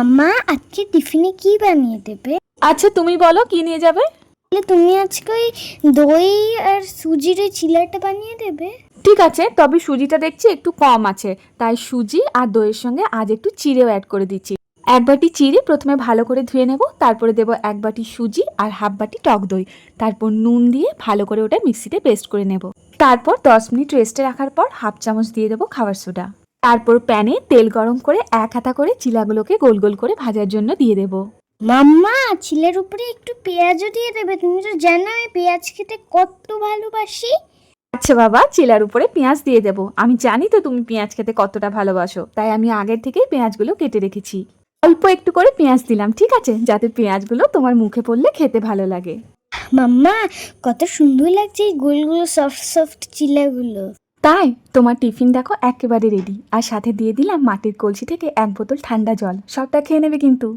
আম্মা আজকে টিফিনে কি বানিয়ে দেবে? আচ্ছা তুমি বলো কি নিয়ে যাবে। তুমি আজকে ওই দই আর সুজির ওই চিলাটা বানিয়ে দেবে। ঠিক আছে, তবে সুজিটা দেখছি একটু কম আছে, তাই সুজি আর দইয়ের সঙ্গে আজ একটু চিড়েও অ্যাড করে দিচ্ছি। এক বাটি চিড়ে প্রথমে ভালো করে ধুয়ে নেব, তারপরে দেবো এক বাটি সুজি আর হাফ বাটি টক দই, তারপর নুন দিয়ে ভালো করে ওটা মিক্সিতে পেস্ট করে নেব। তারপর 10 মিনিট রেস্টে রাখার পর হাফ চামচ দিয়ে দেবো খাবার সোডা। তারপর প্যানে তেল গরম করে এক হাতা করে চিলাগুলোকে গোল গোল করে ভাজার জন্য দিয়ে দেবো। মাম্মা চিলের উপরে একটু পেঁয়াজও দিয়ে দেবে, তুমি তো জানো আমি পেঁয়াজ খেতে কত ভালোবাসি। আচ্ছা বাবা, চিলার উপরে পেঁয়াজ দিয়ে দেবো। আমি জানি তো তুমি পেঁয়াজ খেতে কতটা ভালোবাসো, তাই আমি আগের থেকেই পেঁয়াজগুলো কেটে রেখেছি। অল্প একটু করে পেঁয়াজ দিলাম, ঠিক আছে, যাতে পেঁয়াজগুলো তোমার মুখে পড়লে খেতে ভালো লাগে। মাম্মা কত সুন্দর লাগছে এই গোলগুলো সফট সফট চিলাগুলো। তাই তোমার টিফিন দেখো একেবারে রেডি, আর সাথে দিয়ে দিলাম মাটির কলসি থেকে এক বোতল ঠান্ডা জল। সবটা খেয়ে নেবে কিন্তু।